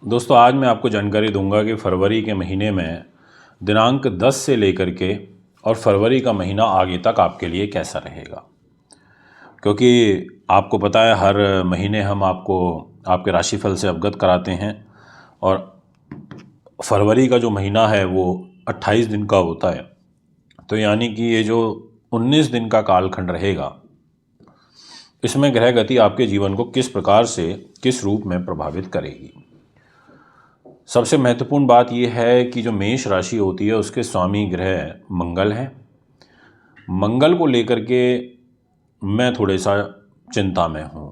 दोस्तों आज मैं आपको जानकारी दूंगा कि फरवरी के महीने में दिनांक 10 से लेकर के और फरवरी का महीना आगे तक आपके लिए कैसा रहेगा। क्योंकि आपको पता है हर महीने हम आपको आपके राशिफल से अवगत कराते हैं और फरवरी का जो महीना है वो 28 दिन का होता है। तो यानी कि ये जो 19 दिन का कालखंड रहेगा, इसमें ग्रह गति आपके जीवन को किस प्रकार से किस रूप में प्रभावित करेगी। सबसे महत्वपूर्ण बात यह है कि जो मेष राशि होती है उसके स्वामी ग्रह मंगल हैं। मंगल को लेकर के मैं थोड़े सा चिंता में हूँ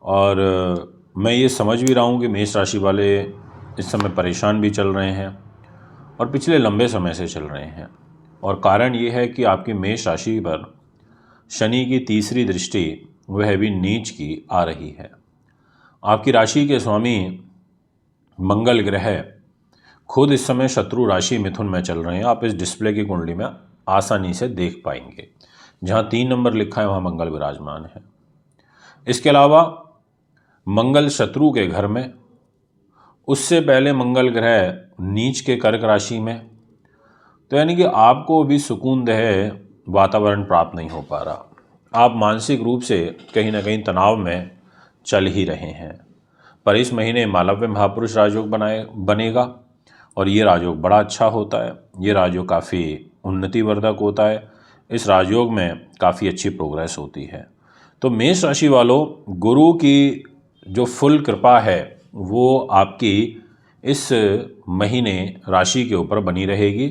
और मैं ये समझ भी रहा हूँ कि मेष राशि वाले इस समय परेशान भी चल रहे हैं और पिछले लंबे समय से चल रहे हैं। और कारण ये है कि आपकी मेष राशि पर शनि की तीसरी दृष्टि वह भी नीच की आ रही है। आपकी राशि के स्वामी मंगल ग्रह खुद इस समय शत्रु राशि मिथुन में चल रहे हैं। आप इस डिस्प्ले की कुंडली में आसानी से देख पाएंगे, जहां 3 नंबर लिखा है वहां मंगल विराजमान है। इसके अलावा मंगल शत्रु के घर में, उससे पहले मंगल ग्रह नीच के कर्क राशि में। तो यानी कि आपको भी सुकूनदेह वातावरण प्राप्त नहीं हो पा रहा। आप मानसिक रूप से कहीं ना कहीं तनाव में चल ही रहे हैं। पर इस महीने मालव्य महापुरुष राजयोग बनेगा और ये राजयोग बड़ा अच्छा होता है। ये राजयोग काफ़ी उन्नतिवर्धक होता है। इस राजयोग में काफ़ी अच्छी प्रोग्रेस होती है। तो मेष राशि वालों, गुरु की जो फुल कृपा है वो आपकी इस महीने राशि के ऊपर बनी रहेगी।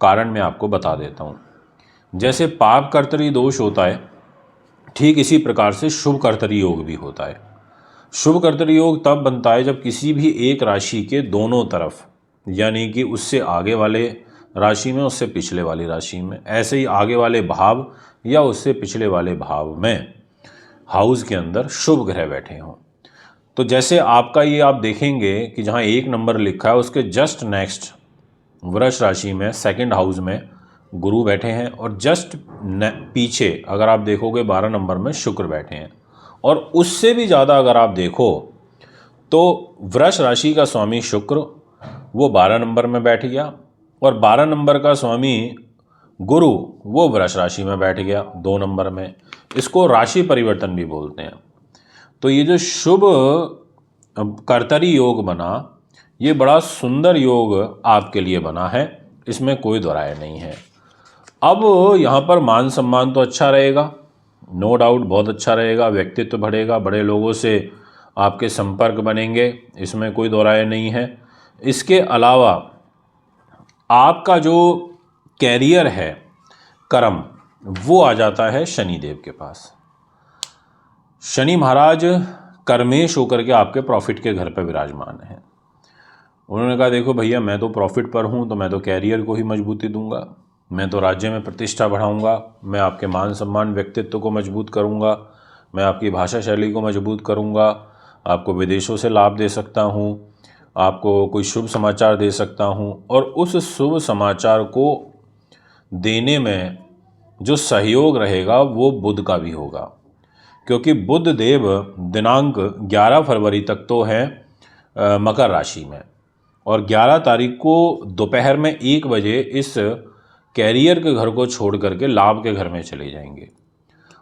कारण मैं आपको बता देता हूँ। जैसे पाप कर्तरी दोष होता है, ठीक इसी प्रकार से शुभ कर्तरी योग भी होता है। शुभ कर्तरी योग तब बनता है जब किसी भी एक राशि के दोनों तरफ, यानी कि उससे आगे वाले राशि में, उससे पिछले वाली राशि में, ऐसे ही आगे वाले भाव या उससे पिछले वाले भाव में हाउस के अंदर शुभ ग्रह बैठे हों। तो जैसे आपका ये आप देखेंगे कि जहाँ 1 नंबर लिखा है उसके जस्ट नेक्स्ट वृष राशि में सेकंड हाउस में गुरु बैठे हैं और जस्ट पीछे अगर आप देखोगे 12 नंबर में शुक्र बैठे हैं। और उससे भी ज़्यादा अगर आप देखो तो वृष राशि का स्वामी शुक्र वो 12 नंबर में बैठ गया और 12 नंबर का स्वामी गुरु वो वृष राशि में बैठ गया 2 नंबर में। इसको राशि परिवर्तन भी बोलते हैं। तो ये जो शुभ कर्तरी योग बना, ये बड़ा सुंदर योग आपके लिए बना है, इसमें कोई दो राय नहीं है। अब यहाँ पर मान सम्मान तो अच्छा रहेगा, नो डाउट बहुत अच्छा रहेगा। व्यक्तित्व बढ़ेगा, बड़े लोगों से आपके संपर्क बनेंगे, इसमें कोई दो राय नहीं है। इसके अलावा आपका जो कैरियर है, कर्म, वो आ जाता है शनिदेव के पास। शनि महाराज कर्मेश होकर के आपके प्रॉफिट के घर पर विराजमान हैं। उन्होंने कहा देखो भैया, मैं तो प्रॉफिट पर हूँ, तो मैं तो कैरियर को ही मजबूती दूंगा, मैं तो राज्य में प्रतिष्ठा बढ़ाऊंगा, मैं आपके मान सम्मान व्यक्तित्व को मजबूत करूंगा, मैं आपकी भाषा शैली को मजबूत करूंगा, आपको विदेशों से लाभ दे सकता हूं, आपको कोई शुभ समाचार दे सकता हूं। और उस शुभ समाचार को देने में जो सहयोग रहेगा वो बुध का भी होगा, क्योंकि बुध देव दिनांक 11 फरवरी तक तो है मकर राशि में और 11 तारीख को दोपहर में 1 बजे इस कैरियर के घर को छोड़ करके लाभ के घर में चले जाएंगे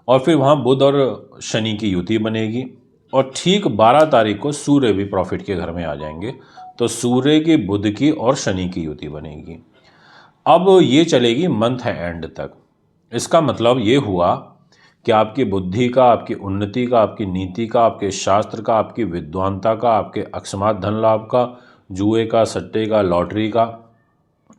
और फिर वहाँ बुध और शनि की युति बनेगी और ठीक 12 तारीख को सूर्य भी प्रॉफिट के घर में आ जाएंगे। तो सूर्य की, बुध की और शनि की युति बनेगी। अब ये चलेगी मंथ एंड तक। इसका मतलब ये हुआ कि आपकी बुद्धि का, आपकी उन्नति का, आपकी नीति का, आपके शास्त्र का, आपकी विद्वानता का, आपके अकस्मात धन लाभ का, जुए का, सट्टे का, लॉटरी का,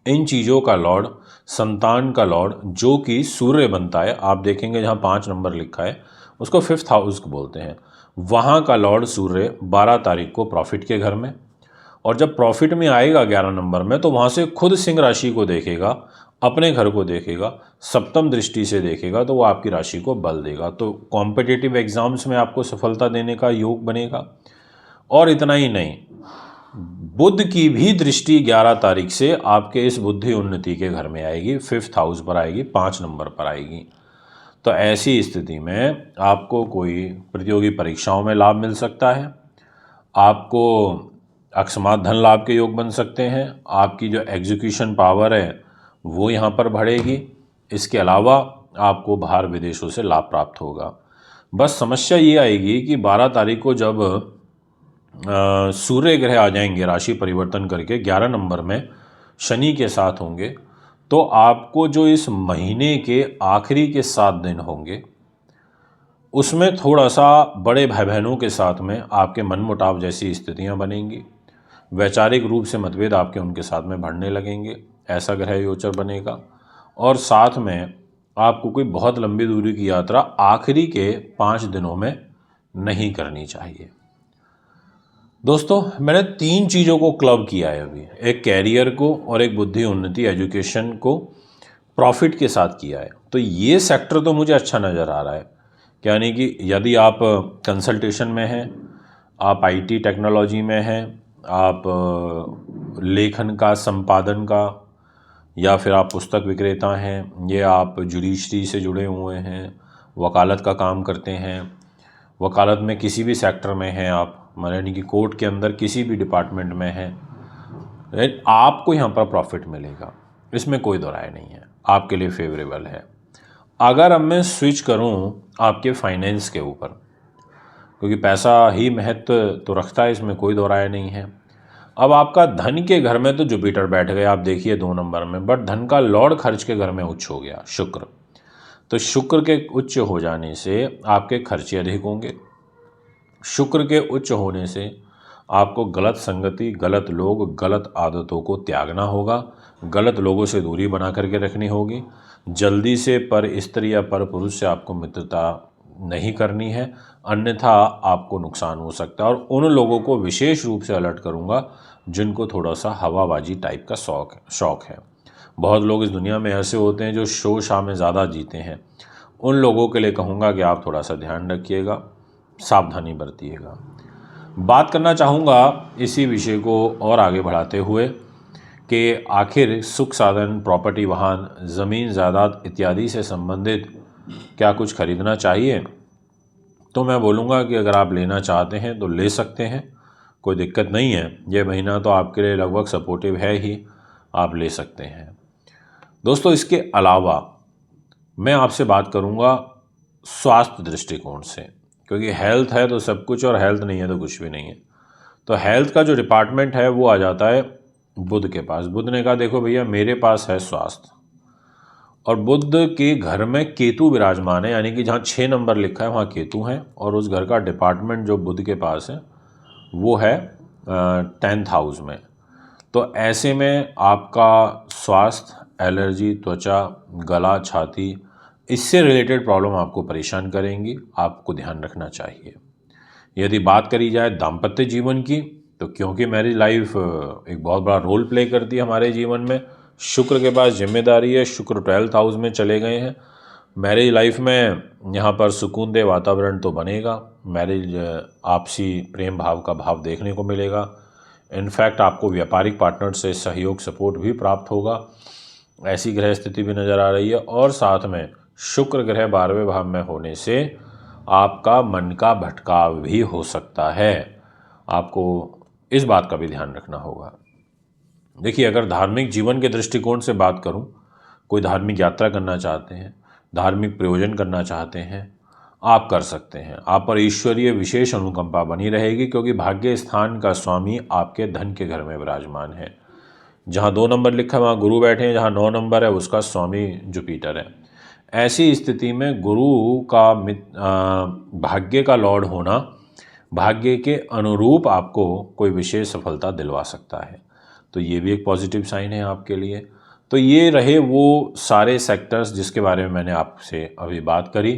इन चीज़ों का लॉर्ड, संतान का लॉर्ड जो कि सूर्य बनता है, आप देखेंगे जहाँ 5 नंबर लिखा है उसको 5th हाउस बोलते हैं, वहाँ का लॉर्ड सूर्य 12 तारीख को प्रॉफिट के घर में। और जब प्रॉफिट में आएगा 11 नंबर में तो वहाँ से खुद सिंह राशि को देखेगा, अपने घर को देखेगा, सप्तम दृष्टि से देखेगा, तो वो आपकी राशि को बल देगा। तो कॉम्पिटिटिव एग्जाम्स में आपको सफलता देने का योग बनेगा। और इतना ही नहीं, बुध की भी दृष्टि 11 तारीख से आपके इस बुद्धि उन्नति के घर में आएगी, 5th हाउस पर आएगी, 5 नंबर पर आएगी। तो ऐसी स्थिति में आपको कोई प्रतियोगी परीक्षाओं में लाभ मिल सकता है, आपको अकस्मात धन लाभ के योग बन सकते हैं। आपकी जो एग्जीक्यूशन पावर है वो यहाँ पर बढ़ेगी। इसके अलावा आपको बाहर विदेशों से लाभ प्राप्त होगा। बस समस्या ये आएगी कि 12 तारीख को जब सूर्य ग्रह आ जाएंगे राशि परिवर्तन करके 11 नंबर में शनि के साथ होंगे, तो आपको जो इस महीने के आखिरी के 7 दिन होंगे उसमें थोड़ा सा बड़े भाई बहनों के साथ में आपके मनमुटाव जैसी स्थितियां बनेंगी। वैचारिक रूप से मतभेद आपके उनके साथ में बढ़ने लगेंगे, ऐसा ग्रह गोचर बनेगा। और साथ में आपको कोई बहुत लंबी दूरी की यात्रा आखिरी के 5 दिनों में नहीं करनी चाहिए। दोस्तों, मैंने 3 चीज़ों को क्लब किया है अभी, एक कैरियर को और एक बुद्धि उन्नति एजुकेशन को प्रॉफिट के साथ किया है। तो ये सेक्टर तो मुझे अच्छा नज़र आ रहा है। यानी कि यदि आप कंसल्टेशन में हैं, आप आईटी टेक्नोलॉजी में हैं, आप लेखन का संपादन का, या फिर आप पुस्तक विक्रेता हैं, या आप जुडिशरी से जुड़े हुए हैं, वकालत का काम करते हैं, वकालत में किसी भी सेक्टर में हैं आप, यानी कि कोर्ट के अंदर किसी भी डिपार्टमेंट में हैं, आपको यहाँ पर प्रॉफिट मिलेगा, इसमें कोई दो राय नहीं है, आपके लिए फेवरेबल है। अगर अब मैं स्विच करूं आपके फाइनेंस के ऊपर, क्योंकि पैसा ही महत्व तो रखता है, इसमें कोई दो राय नहीं है। अब आपका धन के घर में तो जुपिटर बैठ गया, आप देखिए 2 नंबर में, बट धन का लॉर्ड खर्च के घर में उच्च हो गया शुक्र। तो शुक्र के उच्च हो जाने से आपके खर्चे अधिक होंगे। शुक्र के उच्च होने से आपको गलत संगति, गलत लोग, गलत आदतों को त्यागना होगा, गलत लोगों से दूरी बना करके रखनी होगी। जल्दी से पर स्त्री या पर पुरुष से आपको मित्रता नहीं करनी है, अन्यथा आपको नुकसान हो सकता है। और उन लोगों को विशेष रूप से अलर्ट करूंगा जिनको थोड़ा सा हवाबाजी टाइप का शौक है। बहुत लोग इस दुनिया में ऐसे होते हैं जो शो शाह में ज़्यादा जीते हैं। उन लोगों के लिए कहूँगा कि आप थोड़ा सा ध्यान रखिएगा, सावधानी बरतिएगा। बात करना चाहूँगा इसी विषय को और आगे बढ़ाते हुए कि आखिर सुख साधन, प्रॉपर्टी, वाहन, ज़मीन, जायदाद इत्यादि से संबंधित क्या कुछ खरीदना चाहिए? तो मैं बोलूँगा कि अगर आप लेना चाहते हैं तो ले सकते हैं, कोई दिक्कत नहीं है। ये महीना तो आपके लिए लगभग सपोर्टिव है ही, आप ले सकते हैं। दोस्तों, इसके अलावा मैं आपसे बात करूँगा स्वास्थ्य दृष्टिकोण से, क्योंकि हेल्थ है तो सब कुछ और हेल्थ नहीं है तो कुछ भी नहीं है। तो हेल्थ का जो डिपार्टमेंट है वो आ जाता है बुध के पास। बुध ने कहा देखो भैया, मेरे पास है स्वास्थ्य, और बुध के घर में केतु विराजमान है, यानी कि जहाँ 6 नंबर लिखा है वहाँ केतु है, और उस घर का डिपार्टमेंट जो बुध के पास है वो है 10th हाउस में। तो ऐसे में आपका स्वास्थ्य, एलर्जी, त्वचा, गला, छाती, इससे रिलेटेड प्रॉब्लम आपको परेशान करेंगी, आपको ध्यान रखना चाहिए। यदि बात करी जाए दाम्पत्य जीवन की, तो क्योंकि मैरिज लाइफ एक बहुत बड़ा रोल प्ले करती है हमारे जीवन में, शुक्र के पास जिम्मेदारी है, शुक्र 12th हाउस में चले गए हैं। मैरिज लाइफ में यहाँ पर सुकून दे वातावरण तो बनेगा, मैरिज आपसी प्रेम भाव का भाव देखने को मिलेगा। इनफैक्ट आपको व्यापारिक पार्टनर से सहयोग, सपोर्ट भी प्राप्त होगा, ऐसी ग्रह स्थिति भी नज़र आ रही है। और साथ में शुक्र ग्रह 12वें भाव में होने से आपका मन का भटकाव भी हो सकता है, आपको इस बात का भी ध्यान रखना होगा। देखिए, अगर धार्मिक जीवन के दृष्टिकोण से बात करूं, कोई धार्मिक यात्रा करना चाहते हैं, धार्मिक प्रयोजन करना चाहते हैं, आप कर सकते हैं। आप पर ईश्वरीय विशेष अनुकंपा बनी रहेगी, क्योंकि भाग्य स्थान का स्वामी आपके धन के घर में विराजमान है। जहाँ 2 नंबर लिखा है वहाँ गुरु बैठे हैं, जहाँ 9 नंबर है उसका स्वामी जुपिटर है। ऐसी स्थिति में गुरु का भाग्य का लॉर्ड होना भाग्य के अनुरूप आपको कोई विशेष सफलता दिलवा सकता है, तो ये भी एक पॉजिटिव साइन है आपके लिए। तो ये रहे वो सारे सेक्टर्स जिसके बारे में मैंने आपसे अभी बात करी।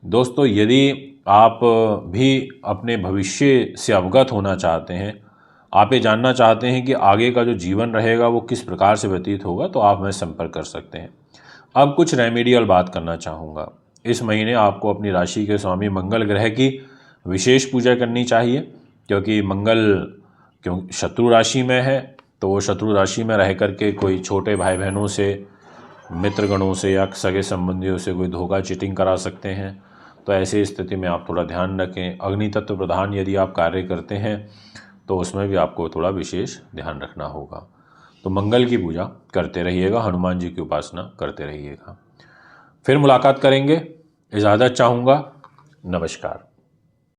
दोस्तों, यदि आप भी अपने भविष्य से अवगत होना चाहते हैं, आप ये जानना चाहते हैं कि आगे का जो जीवन रहेगा वो किस प्रकार से व्यतीत होगा, तो आप हमें संपर्क कर सकते हैं। अब कुछ रेमेडियल बात करना चाहूँगा। इस महीने आपको अपनी राशि के स्वामी मंगल ग्रह की विशेष पूजा करनी चाहिए, क्योंकि मंगल शत्रु राशि में है, तो वो शत्रु राशि में रह करके कोई छोटे भाई बहनों से, मित्रगणों से या सगे संबंधियों से कोई धोखा, चीटिंग करा सकते हैं। तो ऐसी स्थिति में आप थोड़ा ध्यान रखें। अग्नि तत्व प्रधान यदि आप कार्य करते हैं तो उसमें भी आपको थोड़ा विशेष ध्यान रखना होगा। तो मंगल की पूजा करते रहिएगा, हनुमान जी की उपासना करते रहिएगा। फिर मुलाकात करेंगे, इजाज़त चाहूँगा। नमस्कार।